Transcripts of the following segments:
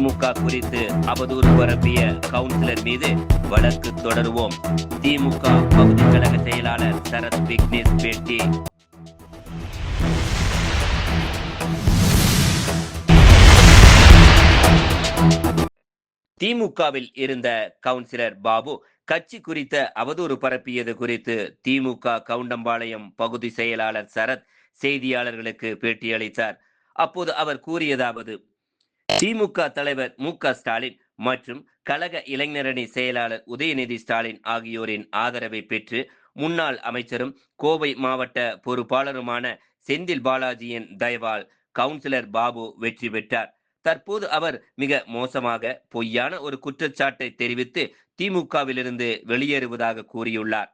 திமுக குறித்து அவதூறு பரப்பிய கவுன்சிலர் மீது வழக்கு தொடருவோம். திமுக பகுதி கழக செயலாளர் சரத் விக்னேஷ் பேட்டி. திமுகவில் இருந்த கவுன்சிலர் பாபு கட்சி குறித்த அவதூறு பரப்பியது குறித்து திமுக கவுண்டம்பாளையம் பகுதி செயலாளர் சரத் செய்தியாளர்களுக்கு பேட்டியளித்தார். அப்போது அவர் கூறியதாவது: திமுக தலைவர் மு.க. ஸ்டாலின் மற்றும் கழக இளைஞரணி செயலாளர் உதயநிதி ஸ்டாலின் ஆகியோரின் ஆதரவை பெற்று முன்னாள் அமைச்சரும் கோவை மாவட்ட பொறுப்பாளருமான செந்தில் பாலாஜியின் தயவால் கவுன்சிலர் பாபு வெற்றி பெற்றார். தற்போது அவர் மிக மோசமாக பொய்யான ஒரு குற்றச்சாட்டை தெரிவித்து திமுகவிலிருந்து வெளியேறுவதாக கூறியுள்ளார்.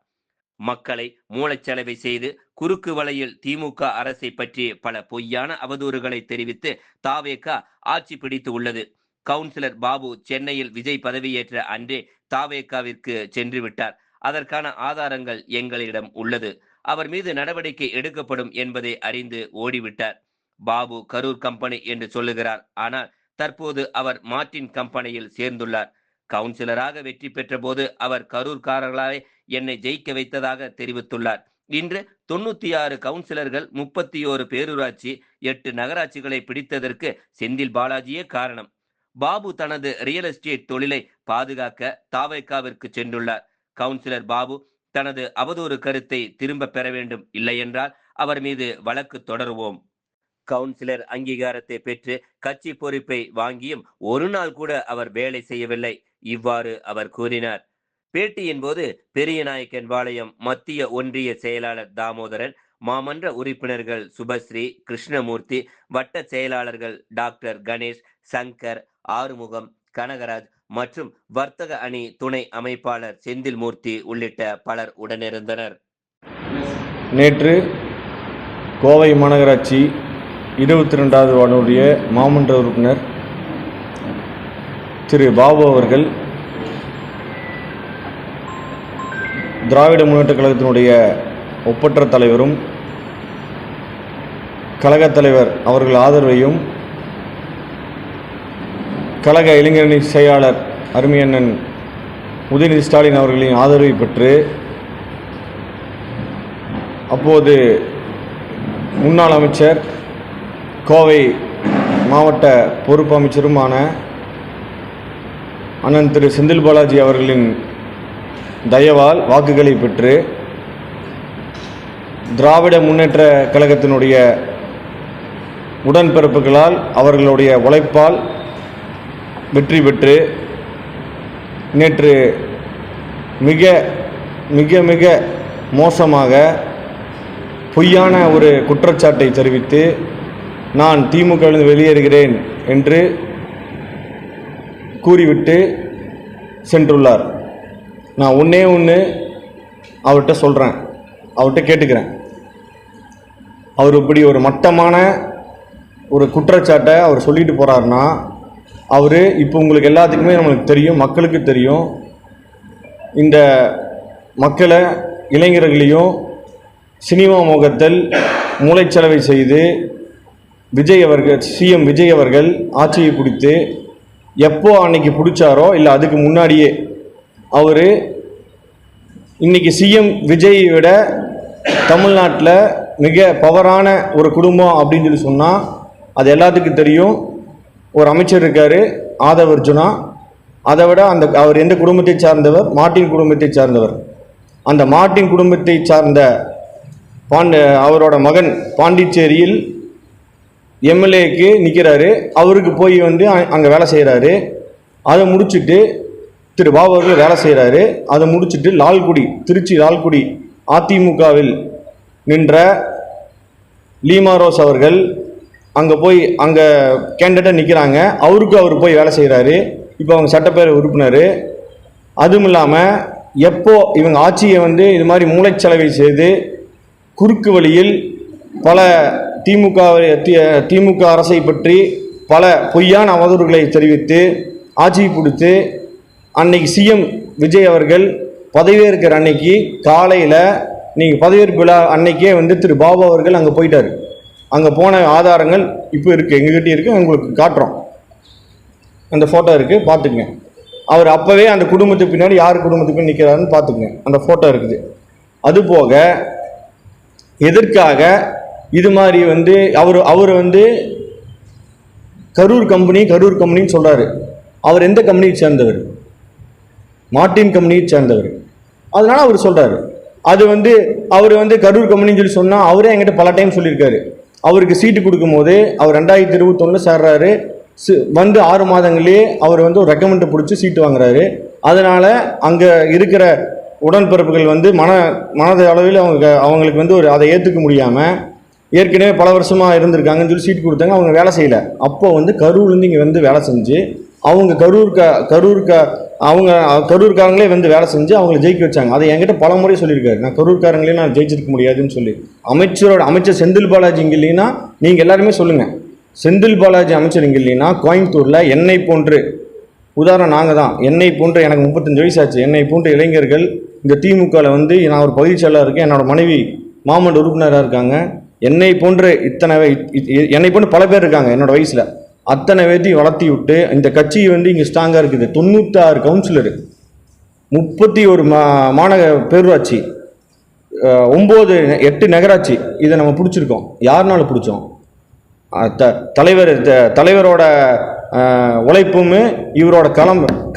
மக்களை மூளைச்சலவை செய்து குறுக்கு வலையில் திமுக அரசை பற்றி பல பொய்யான அவதூறுகளை தெரிவித்து தாவேக ஆட்சி பிடித்து உள்ளது. கவுன்சிலர் பாபு சென்னையில் விஜய் பதவியேற்ற அன்றே தாவேகாவிற்கு சென்று விட்டார். அதற்கான ஆதாரங்கள் எங்களிடம் உள்ளது. அவர் மீது நடவடிக்கை எடுக்கப்படும் என்பதை அறிந்து ஓடிவிட்டார். பாபு கரூர் கம்பெனி என்று சொல்லுகிறார். ஆனால் தற்போது அவர் மார்டின் கம்பெனியில் சேர்ந்துள்ளார். கவுன்சிலராக வெற்றி பெற்ற போது அவர் கரூர்காரர்களாக என்னை ஜெயிக்க வைத்ததாக தெரிவித்துள்ளார். இன்று 96 கவுன்சிலர்கள், 31 பேரூராட்சி, 8 நகராட்சிகளை பிடித்ததற்கு செந்தில் பாலாஜியே காரணம். பாபு தனது ரியல் எஸ்டேட் தொழிலை பாதுகாக்க தாவேகாவிற்கு சென்றுள்ளார். கவுன்சிலர் பாபு தனது அவதூறு கருத்தை திரும்ப பெற வேண்டும். இல்லையென்றால் அவர் மீது வழக்கு தொடருவோம். கவுன்சிலர் அங்கீகாரத்தை பெற்று கட்சி பொறுப்பை வாங்கியும் ஒரு நாள் கூட அவர் வேலை செய்யவில்லை. இவ்வாறு அவர் கூறினார். பேட்டியின் போது பெரியநாயக்கன்பாளையம் மத்திய ஒன்றிய செயலாளர் தாமோதரன், மாமன்ற உறுப்பினர்கள் சுபஸ்ரீ, கிருஷ்ணமூர்த்தி, வட்ட செயலாளர்கள் டாக்டர் கணேஷ், சங்கர், ஆறுமுகம், கனகராஜ் மற்றும் வர்த்தக அணி துணை அமைப்பாளர் செந்தில்மூர்த்தி உள்ளிட்ட பலர் உடனிருந்தனர். நேற்று கோவை மாநகராட்சி 22வது வார்டுடைய மாமன்ற உறுப்பினர் திரு பாபு அவர்கள் திராவிட முன்னேற்றக் கழகத்தினுடைய ஒப்பற்ற தலைவரும் கழகத் தலைவர் அவர்கள் ஆதரவையும் கழக இளைஞரணி செயலாளர் அருமையண்ணன் உதயநிதி ஸ்டாலின் அவர்களின் ஆதரவை பெற்று அப்போது முன்னாள் அமைச்சர், கோவை மாவட்ட பொறுப்பு அமைச்சருமான அண்ணன் திரு செந்தில் பாலாஜி அவர்களின் தயவால் வாக்குகளை பெற்று திராவிட முன்னேற்ற கழகத்தினுடைய உடன்பிறப்புகளால் அவர்களுடைய உழைப்பால் வெற்றி பெற்று நேற்று மிக மிக மிக மோசமாக பொய்யான ஒரு குற்றச்சாட்டை தெரிவித்து நான் திமுகவிலிருந்து வெளியேறுகிறேன் என்று கூறிவிட்டு சென்றுள்ளார். நான் ஒன்று அவர்கிட்ட சொல்கிறேன், அவர்கிட்ட கேட்டுக்கிறேன். அவர் இப்படி ஒரு மட்டமான ஒரு குற்றச்சாட்டை அவர் சொல்லிட்டு போகிறாருன்னா, அவர் இப்போ உங்களுக்கு எல்லாத்துக்குமே நம்மளுக்கு தெரியும், மக்களுக்கு தெரியும், இந்த மக்களை இளைஞர்களையும் சினிமா முகத்தில் மூளைச்சலவை செய்து சிஎம் விஜய் அவர்கள் ஆட்சியை பிடித்து எப்போ அன்னைக்கு பிடிச்சாரோ இல்லை அதுக்கு முன்னாடியே அவர் இன்னைக்கு சிஎம் விஜயை விட தமிழ்நாட்டில் மிக பவரான ஒரு குடும்பம் அப்படின்னு சொல்லி சொன்னால் அது எல்லாத்துக்கும் தெரியும். ஒரு அமைச்சர் இருக்கார் ஆதவ் அர்ஜுனா. அதை விட அவர் எந்த குடும்பத்தை சார்ந்தவர்? மார்டின் குடும்பத்தை சார்ந்தவர். அந்த மார்டின் குடும்பத்தை சார்ந்த அவரோட மகன் பாண்டிச்சேரியில் எம்எல்ஏக்கு நிற்கிறாரு. அவருக்கு போய் அங்கே வேலை செய்கிறாரு. அதை முடிச்சுட்டு திரு பாபு அவர்கள் வேலை செய்கிறாரு. அதை முடிச்சுட்டு லால்குடி, திருச்சி லால்குடி அதிமுகவில் நின்ற லீமா ரோஸ் அவர்கள் அங்கே கேண்டிடேட்டாக நிற்கிறாங்க. அவர் போய் வேலை செய்கிறாரு. இப்போ அவங்க சட்டப்பேரவை உறுப்பினர். அதுவும் இல்லாமல் எப்போ இவங்க ஆட்சியை இது மாதிரி மூளைச்சலவை செய்து குறுக்கு வழியில் பல திமுக அரசை பற்றி பல பொய்யான அவதூறுகளை தெரிவித்து ஆட்சியை பிடித்து அன்னைக்கு சிஎம் விஜய் அவர்கள் பதவியேற்கிற அன்னைக்கு காலையில் நீங்கள் பதவியேற்பு விழா அன்னைக்கே திரு பாபு அவர்கள் அங்கே போயிட்டார். அங்கே போன ஆதாரங்கள் இப்போ இருக்குது, எங்ககிட்ட இருக்குது, உங்களுக்கு காட்டுறோம். அந்த ஃபோட்டோ இருக்குது, பார்த்துக்குங்க. அவர் அப்போவே அந்த குடும்பத்துக்கு பின்னாடி யார் குடும்பத்துக்கு பின்னாடி நிற்கிறாருன்னு பார்த்துக்குங்க, அந்த ஃபோட்டோ இருக்குது. அதுபோக எதற்காக இது மாதிரி வந்து அவர் வந்து கரூர் கம்பெனின்னு சொல்கிறாரு. அவர் எந்த கம்பெனியை சேர்ந்தவர்? மார்டின் கம்பெனியை சேர்ந்தவர். அதனால அவர் சொல்கிறாரு. அது வந்து அவர் வந்து கரூர் கம்பெனின்னு சொல்லி சொன்னால் அவரே என்கிட்ட பல டைம் சொல்லியிருக்காரு. அவருக்கு சீட்டு கொடுக்கும் போது அவர் 2021 சேர்றாரு. வந்து 6 மாதங்களே அவர் வந்து ஒரு ரெக்கமெண்டை பிடிச்சி சீட்டு வாங்குறாரு. அதனால் அங்கே இருக்கிற உடன்பிறப்புகள் வந்து மனத அளவில் அவங்களுக்கு வந்து ஒரு அதை ஏற்றுக்க முடியாமல் ஏற்கனவே பல வருஷமாக இருந்திருக்காங்கன்னு சொல்லி சீட்டு கொடுத்தாங்க. அவங்க வேலை செய்யலை. அப்போ வந்து கரூர்லேருந்து இங்கே வந்து வேலை செஞ்சு அவங்க கரூர்காரங்களே வந்து வேலை செஞ்சு அவங்களை ஜெயிக்க வச்சாங்க. அதை என்கிட்ட பல முறை சொல்லியிருக்காரு. நான் கரூர்காரங்களே நான் ஜெயிச்சிருக்க முடியாதுன்னு சொல்லி. அமைச்சர் செந்தில் பாலாஜி இங்கே இல்லைன்னா நீங்கள் எல்லாருமே சொல்லுங்கள். செந்தில் பாலாஜி அமைச்சர் இங்கே இல்லைன்னா கோயம்புத்தூரில் என்னை போன்று, உதாரணம் நாங்கள் தான், என்னை போன்று எனக்கு 35 வயசு ஆச்சு, என்னை போன்ற இளைஞர்கள் இந்த திமுகவில் வந்து நான் ஒரு பகுதி செயலாளர் இருக்கேன், என்னோடய மனைவி மாமன்ற உறுப்பினராக இருக்காங்க. என்னை போன்று என்னை போன்று பல பேர் இருக்காங்க என்னோடய வயசில். அத்தனை பேர்த்தையும் வளர்த்தி விட்டு இந்த கட்சி வந்து இங்கே ஸ்ட்ராங்காக இருக்குது. 96 கவுன்சிலரு, 31 மாநகர பேரூராட்சி, 8 நகராட்சி. இதை நம்ம பிடிச்சிருக்கோம். யாருனால பிடிச்சோம்? தலைவரோட உழைப்பும் இவரோட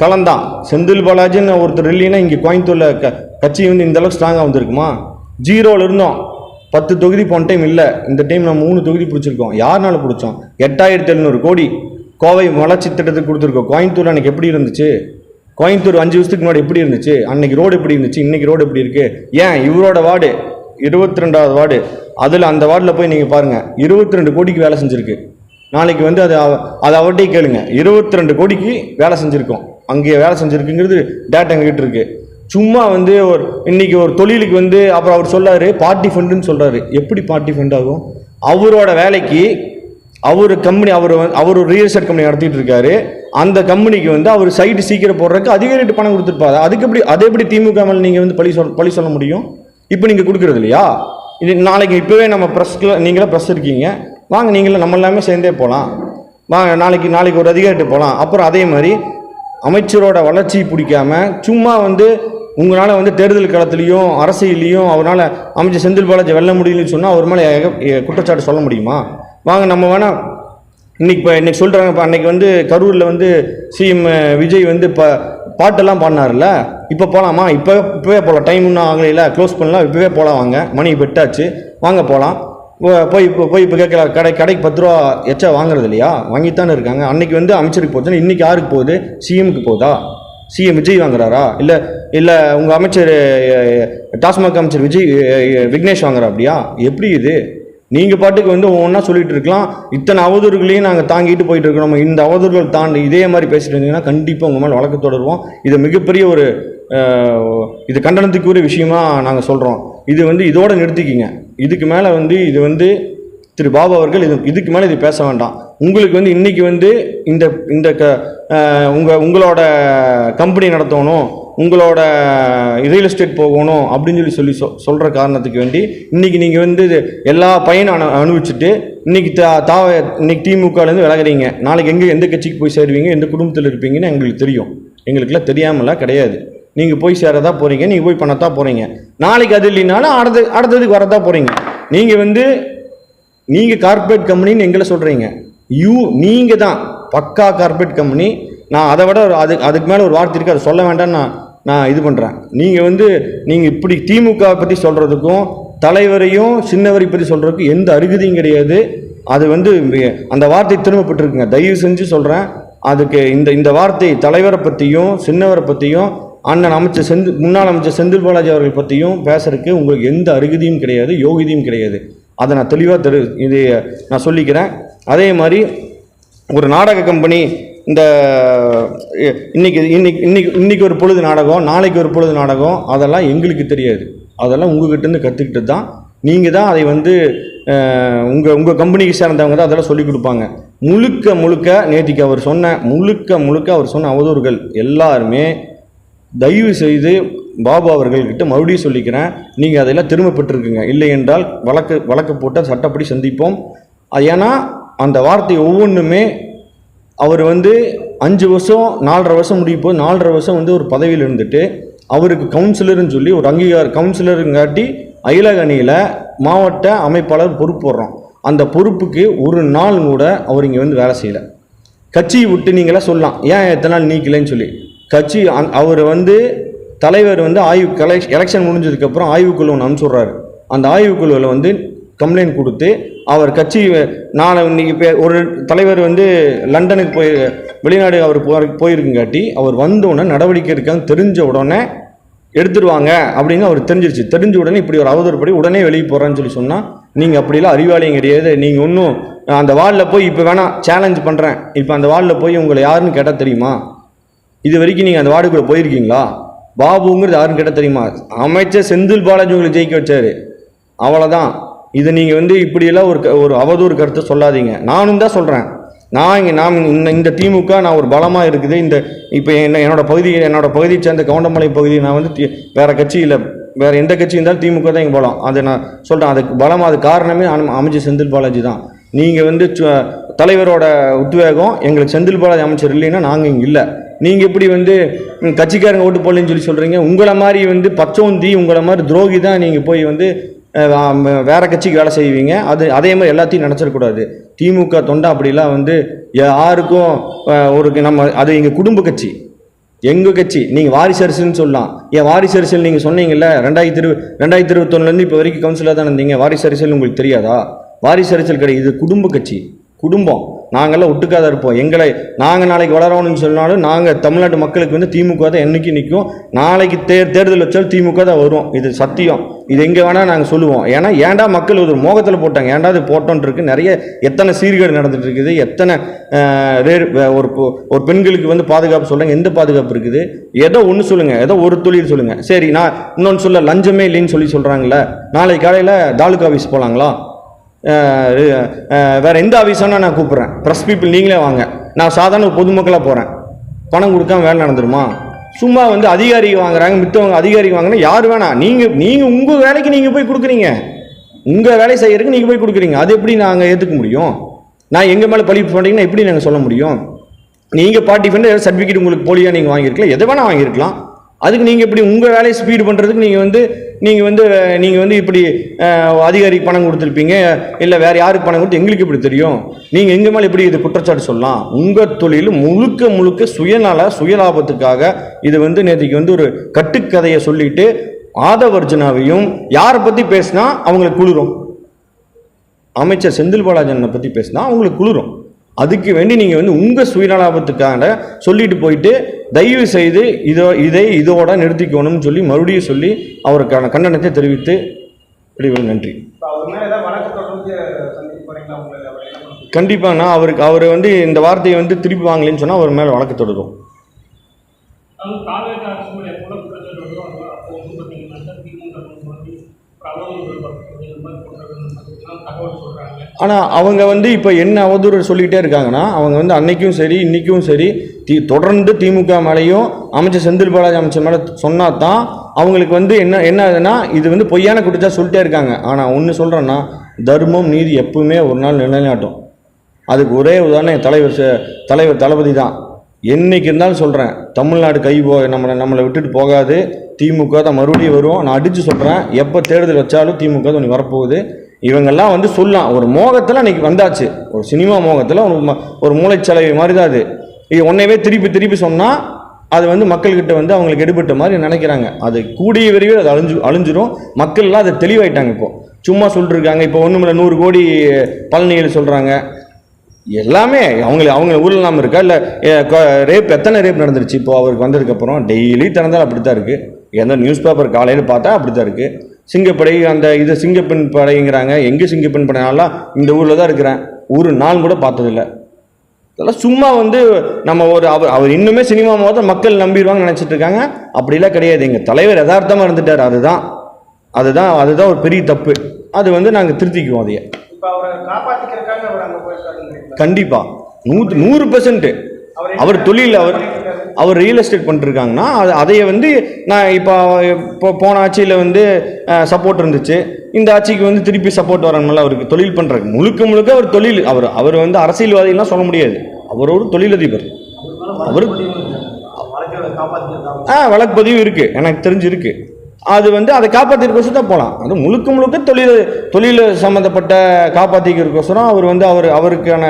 களம்தான். செந்தில் பாலாஜின்னு ஒருத்தர் இல்லைன்னா இங்கே கோயம்புத்தூரில் கட்சி வந்து இந்த அளவுக்கு ஸ்ட்ராங்காக வந்திருக்குமா? 0ல் இருந்தோம். 10 தொகுதி போன டைம் இல்லை. இந்த டைம் நம்ம 3 தொகுதி பிடிச்சிருக்கோம். யாருனால பிடிச்சோம்? 8700 கோடி கோவை வளர்ச்சி திட்டத்துக்கு கொடுத்துருக்கோம். கோயம்புத்தூர் அன்னைக்கு எப்படி இருந்துச்சு? கோயம்புத்தூர் 5 வருஷத்துக்கு முன்னாடி எப்படி இருந்துச்சு? அன்னைக்கு ரோடு எப்படி இருந்துச்சு? இன்னைக்கு ரோடு எப்படி இருக்கு? ஏன் இவரோட வார்டு 22வது வார்டு, அதில் அந்த வார்டில் போய் நீங்கள் பாருங்கள், 22 கோடிக்கு வேலை செஞ்சுருக்கு. நாளைக்கு வந்து அது அவர்கிட்டே கேளுங்க. 22 கோடிக்கு வேலை செஞ்சுருக்கோம். அங்கே வேலை செஞ்சுருக்குங்கிறது டேட்டா எங்ககிட்ட இருக்குது. சும்மா வந்து இன்னைக்கு ஒரு தொழிலுக்கு வந்து அப்புறம் அவர் சொல்லாரு பார்ட்டி ஃபண்டுன்னு சொல்கிறாரு. எப்படி பார்ட்டி ஃபண்ட் ஆகும்? அவரோட வேலைக்கு அவர் கம்பெனி அவர் ஒரு ரியல் எஸ்டேட் கம்பெனி நடத்திட்டு இருக்காரு. அந்த கம்பெனிக்கு வந்து அவர் சைட்டு சீக்கிரம் போடுறதுக்கு அதிக ரேட்டு பணம் கொடுத்துருப்பாரு. அதுக்கு எப்படி திமுக மேலே நீங்கள் வந்து பழி சொல்ல முடியும்? இப்போ நீங்கள் கொடுக்குறது இல்லையா? இது நாளைக்கு இப்போவே நம்ம ப்ரெஸ்ல நீங்களே ப்ரெஸ் இருக்கீங்க, வாங்க நீங்களும் நம்ம எல்லாமே சேர்ந்தே போகலாம், வாங்க நாளைக்கு ஒரு அதிகாரிட்டு போகலாம். அப்புறம் அதே மாதிரி அமைச்சரோட வளர்ச்சி பிடிக்காம சும்மா வந்து உங்களால் வந்து தேர்தல் களத்துலேயும் அரசியலையும் அவரால் அமைச்சர் செந்தில் பாலாஜி வெல்ல முடியலன்னு சொன்னால் அவர் மேலே குற்றச்சாட்டு சொல்ல முடியுமா? வாங்க நம்ம வேணால் இன்னைக்கு சொல்கிறாங்க. இப்போ அன்னைக்கு வந்து கரூரில் வந்து சிஎம் விஜய் வந்து பாட்டெல்லாம் பாடினார்ல, இப்போ போகலாமா? இப்போவே போகலாம். டைம் இன்னும் ஆகலையில, க்ளோஸ் பண்ணலாம். இப்போவே போகலாம். வாங்க, மணி பெட்டாச்சு, வாங்க போகலாம். போய் இப்போ கேட்கல, கடைக்கு 10 ரூபா எச்சா வாங்குறது இல்லையா? வாங்கித்தானே இருக்காங்க. அன்னைக்கு வந்து அமைச்சருக்கு போச்சுன்னா இன்றைக்கி யாருக்கு போகுது? சிஎம்க்கு போதா? சிஎம் விஜய் வாங்குறாரா? இல்லை உங்கள் அமைச்சர் டாஸ்மாக் அமைச்சர் விக்னேஷ் வாங்குறா? அப்படியா? எப்படி இது? நீங்கள் பாட்டுக்கு வந்து ஒவ்வொன்றா சொல்லிட்டு இருக்கலாம். இத்தனை அவதூறுகளையும் நாங்கள் தாங்கிட்டு போயிட்டு இருக்கிறோம். இந்த அவதூறுகள் தாண்டி இதே மாதிரி பேசிட்டு இருந்தீங்கன்னா கண்டிப்பாக உங்கள் மேலே வழக்கு தொடருவோம். இது மிகப்பெரிய இது கண்டனத்துக்குரிய விஷயமா நாங்கள் சொல்கிறோம். இது வந்து இதோட நிறுத்திக்கிங்க. இதுக்கு மேலே வந்து இது வந்து திரு பாபு அவர்கள் இதுக்கு மேலே இது பேச வேண்டாம். உங்களுக்கு வந்து இன்றைக்கி வந்து உங்களோட கம்பெனி நடத்தணும், உங்களோட ரியல் எஸ்டேட் போகணும் அப்படின்னு சொல்லி சொல்கிற காரணத்துக்கு வேண்டி இன்றைக்கி நீங்கள் வந்து எல்லா பயனும் அனுபவிச்சுட்டு இன்றைக்கி இன்னைக்கு திமுகலேருந்து விலகிறீங்க. நாளைக்கு எந்த கட்சிக்கு போய் சேருவீங்க, எந்த குடும்பத்தில் இருப்பீங்கன்னு எங்களுக்கு தெரியும். எங்களுக்குலாம் தெரியாமலாம் கிடையாது. நீங்கள் போய் சேரதான் போகிறீங்க, நீங்கள் போய் பண்ணத்தான் போகிறீங்க. நாளைக்கு அது இல்லைனாலும் அடுத்ததுக்கு வரதான் போகிறீங்க. நீங்கள் கார்பரேட் கம்பெனின்னு எங்களை சொல்கிறீங்க. நீங்கள் தான் பக்கா கார்பரேட் கம்பெனி. நான் அதை விட அதுக்கு மேலே ஒரு வார்த்தை இருக்குது, அதை சொல்ல வேண்டாம்னு நான் இது பண்ணுறேன். நீங்கள் இப்படி திமுக பற்றி சொல்கிறதுக்கும் தலைவரையும் சின்னவரை பற்றி சொல்கிறதுக்கும் எந்த அருகதையும் கிடையாது. அது வந்து அந்த வார்த்தை திரும்பப்பட்டிருக்குங்க. தயவு செஞ்சு சொல்கிறேன். அதுக்கு இந்த வார்த்தை தலைவரை பற்றியும் சின்னவரை பற்றியும் முன்னாள் அமைச்சர் செந்தில் பாலாஜி அவர்கள் பற்றியும் பேசுறதுக்கு உங்களுக்கு எந்த அருகதையும் கிடையாது, யோகிதையும் கிடையாது. அதை நான் தெளிவாக இது நான் சொல்லிக்கிறேன். அதே மாதிரி ஒரு நாடக கம்பெனி இன்னைக்கு ஒரு பொழுது நாடகம், நாளைக்கு ஒரு பொழுது நாடகம், அதெல்லாம் எங்களுக்கு தெரியாது. அதெல்லாம் உங்ககிட்டேருந்து கற்றுக்கிட்டு தான் நீங்கள் தான் அதை வந்து உங்கள் கம்பெனிக்கு சேர்ந்தவங்க தான் அதெல்லாம் சொல்லிக் கொடுப்பாங்க. முழுக்க நேற்றுக்கு அவர் சொன்ன அவதூறுகள் எல்லாருமே தயவு செய்து பாபு அவர்கள்கிட்ட மறுபடியும் சொல்லிக்கிறேன், நீங்கள் அதெல்லாம் திரும்ப பெற்றிருக்குங்க. இல்லை என்றால் வழக்கு போட்ட சட்டப்படி சந்திப்போம். ஏன்னா அந்த வார்த்தை ஒவ்வொன்றுமே அவர் வந்து 5 வருஷம் 4.5 வருஷம் முடியும் போது 4.5 வருஷம் வந்து ஒரு பதவியில் இருந்துட்டு அவருக்கு கவுன்சிலர்னு சொல்லி ஒரு கவுன்சிலருங்காட்டி அகிலக அணியில் மாவட்ட அமைப்பாளர் பொறுப்பு போடுறோம். அந்த பொறுப்புக்கு ஒரு நாள் கூட அவர் இங்கே வந்து வேலை செய்யலை. கட்சியை விட்டு நீங்களாம் சொல்லலாம் ஏன் எத்தனை நாள் நீக்கலைன்னு சொல்லி. கட்சி அவர் வந்து தலைவர் வந்து எலெக்ஷன் முடிஞ்சதுக்கப்புறம் ஆய்வுக்குழு ஒன்று அனுப்பிச்சுட்றாரு. அந்த ஆய்வுக்குழுவில் வந்து கம்ப்ளைண்ட் கொடுத்து அவர் கட்சி நாளை இன்னைக்கு இப்போ ஒரு தலைவர் வந்து லண்டனுக்கு வெளிநாடு அவர் போயிருக்குங்காட்டி அவர் வந்தோடனே நடவடிக்கை இருக்கான்னு தெரிஞ்ச உடனே எடுத்துடுவாங்க அப்படின்னு அவர் தெரிஞ்ச உடனே இப்படி ஒரு அவதூறுப்படி உடனே வெளியே போகிறான்னு சொல்லி சொன்னால் நீங்கள் அப்படிலாம் அறிவாளியும் கிடையாது. நீங்கள் ஒன்றும் அந்த வார்டில் போய் இப்போ வேணாம் சேலஞ்ச் பண்ணுறேன், இப்போ அந்த வார்டில் போய் உங்களை யாருன்னு கேட்டால் தெரியுமா? இது வரைக்கும் நீங்கள் அந்த வார்டுக்குள்ளே போயிருக்கீங்களா? பாபுங்கிறது யாருன்னு கேட்டால் தெரியுமா? அமைச்சர் செந்தில் பாலாஜி உங்களை ஜெயிக்க வச்சாரு, அவ்வளோதான். இதை நீங்கள் வந்து இப்படியெல்லாம் ஒரு அவதூறு கருத்தை சொல்லாதீங்க. நானும் தான் சொல்கிறேன். இந்த திமுக நான் ஒரு பலமாக இருக்குது. இப்போ என்னோட பகுதியை சேர்ந்த கவுண்டமலை பகுதி நான் வந்து வேறு கட்சியில் வேறு எந்த கட்சி இருந்தாலும் திமுக தான் எங்கள் பலம். அதை நான் சொல்கிறேன். அதுக்கு பலமாக அது காரணமே அமைச்சர் செந்தில் பாலாஜி தான். நீங்கள் வந்து தலைவரோட உத்வேகம் எங்களுக்கு செந்தில் பாலாஜி அமைச்சர் இல்லைன்னா நாங்கள் இங்கே இல்லை. நீங்கள் எப்படி வந்து கட்சிக்காரங்க ஓட்டு போடலன்னு சொல்லி சொல்கிறீங்க? உங்களை மாதிரி வந்து பச்சோந்தி உங்களை மாதிரி துரோகி தான் நீங்கள் போய் வந்து வேற கட்சிக்கு வேலை செய்வீங்க. அதே மாதிரி எல்லாத்தையும் நினச்சிடக்கூடாது. திமுக தொண்டை அப்படிலாம் வந்து யாருக்கும் அது எங்கள் குடும்ப கட்சி, எங்கள் கட்சி. நீங்கள் வாரிசு அரசியல்னு சொல்லலாம். ஏன் வாரிசு அரசியல் நீங்கள் சொன்னீங்கல்ல 2021 இப்போ வரைக்கும் கவுன்சிலர் தான் இருந்தீங்க. வாரிசு அரசியல் உங்களுக்கு தெரியாதா? வாரிசு அரசியல் கிடையாது, இது குடும்ப கட்சி, குடும்பம். நாங்கள்லாம் ஒட்டுக்காத இருப்போம். நாங்கள் நாளைக்கு வளரணும்னு சொன்னாலும் நாங்கள் தமிழ்நாட்டு மக்களுக்கு வந்து திமுக தான் என்றைக்கு நிற்கும். நாளைக்கு தேர்தல் வச்சாலும் திமுக தான் வரும். இது சத்தியம். இது எங்கே வேணால் நாங்கள் சொல்லுவோம். ஏன்டா மக்கள் ஒரு மோகத்தில் போட்டாங்க, ஏன்டா இது போட்டோன்னு இருக்கு. நிறைய எத்தனை சீர்கேடு நடந்துட்டு இருக்குது, எத்தனை ஒரு பெண்களுக்கு வந்து பாதுகாப்பு சொல்கிறாங்க. எந்த பாதுகாப்பு இருக்குது? ஏதோ ஒன்று சொல்லுங்கள், ஏதோ ஒரு தொழில் சொல்லுங்கள். சரி, நான் இன்னொன்று சொல்ல, லஞ்சமே இல்லைன்னு சொல்கிறாங்களே. நாளைக்கு காலையில் தாலுகா ஆஃபீஸ் போகலாங்களா? வேற எந்த ஆஃபீஸானா நான் கூப்பிட்றேன். ப்ரெஸ் பீப்புள் நீங்களே வாங்க. நான் சாதாரண பொதுமக்களாக போகிறேன். பணம் கொடுக்காம வேலை நடந்துருமா? சும்மா வந்து அதிகாரிக்கு வாங்குறாங்க, மித்தவங்க அதிகாரிக்கு வாங்கினா யார் வேணாம். நீங்கள் உங்கள் வேலைக்கு நீங்கள் போய் கொடுக்குறீங்க, உங்கள் வேலை செய்யறதுக்கு நீங்கள் போய் கொடுக்குறீங்க. அது எப்படி நாங்கள் ஏற்றுக்க முடியும்? நான் எங்கள் மேலே பழி போட்டீங்கன்னா எப்படி நாங்கள் சொல்ல முடியும்? நீங்கள் பார்ட்டி ஃபண்ட் சர்டிஃபிகேட் உங்களுக்கு போலியாக நீங்கள் வாங்கியிருக்கலாம், எதை வேணால் வாங்கியிருக்கலாம். அதுக்கு நீங்கள் இப்படி உங்கள் வேலையை ஸ்பீடு பண்ணுறதுக்கு நீங்கள் வந்து இப்படி அதிகாரிக்கு பணம் கொடுத்துருப்பீங்க, இல்லை வேறு யாருக்கு பணம் கொடுத்து எங்களுக்கு எப்படி தெரியும்? நீங்கள் எங்கள் மேலே எப்படி இது குற்றச்சாட்டு சொல்லலாம்? உங்கள் தொழில் முழுக்க சுயலாபத்துக்காக இது வந்து நேற்றுக்கு வந்து ஒரு கட்டுக்கதையை சொல்லிட்டு ஆதவர்ஜனாவையும் யாரை பற்றி பேசினா அவங்களுக்கு குளிரும், அமைச்சர் செந்தில் பாலாஜனை பற்றி பேசினா அவங்களுக்கு குளிரும். அதுக்கு வேண்டி நீங்கள் வந்து உங்கள் சுயநலாபத்துக்காக சொல்லிட்டு போயிட்டு தயவு செய்து இதோட நிறுத்திக்கணும்னு சொல்லி மறுபடியும் சொல்லி அவருக்கான கண்டனத்தை தெரிவித்து நன்றி. கண்டிப்பாக நான் அவர் வந்து இந்த வார்த்தையை வந்து திருப்பி வாங்கலன்னு சொன்னால் அவர் மேலே வழக்கு தொடரும். ஆனால் அவங்க வந்து இப்போ என்ன அவதூறு சொல்லிக்கிட்டே இருக்காங்கன்னா, அவங்க வந்து அன்னைக்கும் சரி இன்றைக்கும் சரி தொடர்ந்து திமுக மேலேயும் அமைச்சர் செந்தில் பாலாஜி அமைச்சர் மேலே சொன்னா தான் அவங்களுக்கு வந்து என்ன ஆகுதுன்னா இது வந்து பொய்யான குற்றச்சாட்டு சொல்லிட்டே இருக்காங்க. ஆனால் ஒன்று சொல்கிறேன்னா, தர்மம் நீதி எப்பவுமே ஒரு நாள் நிலைநாட்டும். அதுக்கு ஒரே உதாரணம் தலைவர் தளபதி தான். என்னைக்கு இருந்தாலும் சொல்கிறேன், தமிழ்நாடு நம்மளை விட்டுட்டு போகாது. திமுக தான் மறுபடியும் வரும். நான் அடித்து சொல்கிறேன், எப்போ தேர்தல் வச்சாலும் திமுக தான் ஒன்று வரப்போகுது. இவங்கெல்லாம் வந்து சொல்லலாம், ஒரு மோகத்தில் அன்றைக்கி வந்தாச்சு, ஒரு சினிமா மோகத்தில் ஒரு மூளைச்சலை மாதிரி தான் அது. இது ஒன்றையவே திருப்பி சொன்னால் அது வந்து மக்கள்கிட்ட வந்து அவங்களுக்கு எடுபட்ட மாதிரி நினைக்கிறாங்க. அது கூடிய விரைவில் அது அழிஞ்சிரும். மக்கள்லாம் அதை தெளிவாயிட்டாங்க. இப்போது சும்மா சொல்லிட்டுருக்காங்க. இப்போ ஒன்றும் 100 கோடி பழனிகள் சொல்கிறாங்க. எல்லாமே அவங்க ஊரில் நாம இருக்கா? இல்லை எத்தனை ரேப் நடந்துருச்சு இப்போ அவருக்கு வந்ததுக்கப்புறம்? டெய்லி திறந்தாலும் அப்படி தான் இருக்குது. எந்த நியூஸ் பேப்பர் காலையில் பார்த்தா அப்படி தான் இருக்குது. சிங்கப்படை இது சிங்கப்பெண் படைங்கிறாங்க. எங்கே சிங்கப்பெண் படைனாலாம் இந்த ஊரில் தான் இருக்கிறேன், ஒரு நாள் கூட பார்த்ததில்லை. இதெல்லாம் சும்மா வந்து நம்ம அவர் இன்னுமே சினிமா மோத மக்கள் நம்பிடுவாங்கன்னு நினச்சிட்டு இருக்காங்க. அப்படிலாம் கிடையாது. எங்கள் தலைவர் யதார்த்தமாக இருந்துட்டார். அதுதான் ஒரு பெரிய தப்பு. அது வந்து நாங்கள் திருத்திக்குவோம். அதையே கண்டிப்பாக 100% அவர் தொழில் அவர் ரியல் எஸ்டேட் பண்ணிருக்காங்கன்னா அதையை வந்து நான் இப்போ போன ஆட்சியில் வந்து சப்போர்ட் இருந்துச்சு, இந்த ஆட்சிக்கு வந்து திருப்பி சப்போர்ட் வரணும்ல. அவருக்கு தொழில் பண்ணுறாங்க முழுக்க அவர் தொழில். அவர் வந்து அரசியல்வாதிகள்லாம் சொல்ல முடியாது. அவர் ஒரு தொழிலதிபர். அவர் வழக்கு பதிவு இருக்குது, எனக்கு தெரிஞ்சு இருக்குது. அது வந்து அதை காப்பாற்றிருக்கோசம் தான் போகலாம். அது முழுக்க முழுக்க தொழில் சம்மந்தப்பட்ட காப்பாற்றிக்கிறதுக்கோசரம் அவர் வந்து அவருக்கான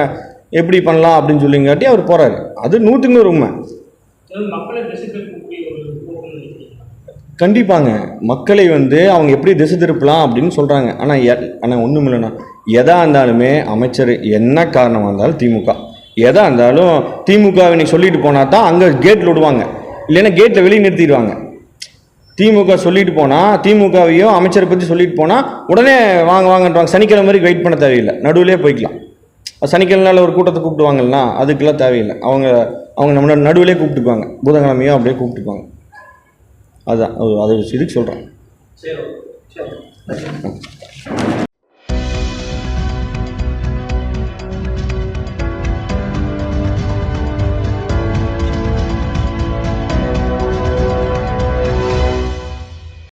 எப்படி பண்ணலாம் அப்படின்னு சொல்லிங்காட்டி அவர் போகிறாரு. அது 100க்கு 100 உண்மை. கண்டிப்பாங்க மக்களை வந்து அவங்க எப்படி திசை திருப்பலாம் அப்படின்னு சொல்கிறாங்க. ஆனால் ஒன்றும் இல்லைண்ணா, எதா இருந்தாலுமே அமைச்சர் என்ன காரணமாக இருந்தாலும் திமுக எதா இருந்தாலும் திமுக இன்னைக்கு சொல்லிட்டு போனால் தான் அங்கே கேட்டில் விடுவாங்க, இல்லைன்னா கேட்டில் வெளியே நிறுத்திடுவாங்க. திமுக சொல்லிட்டு போனால், திமுகவையும் அமைச்சரை பற்றி சொல்லிட்டு போனால் உடனே வாங்கன்றாங்க. சனிக்கிழமை வரைக்கும் வெயிட் பண்ண தேவையில்லை, நடுவிலே போய்க்கலாம். சனிக்கிழமைனால ஒரு கூட்டத்தை கூப்பிடுவாங்கன்னா அதுக்கெல்லாம் தேவையில்லை. அவங்க நம்ம நடுவிலே கூப்பிட்டுக்குவாங்க, புதன்கிழமையோ அப்படியே கூப்பிட்டுக்குவாங்க. அதுதான் அது இதுக்கு சொல்கிறேன்.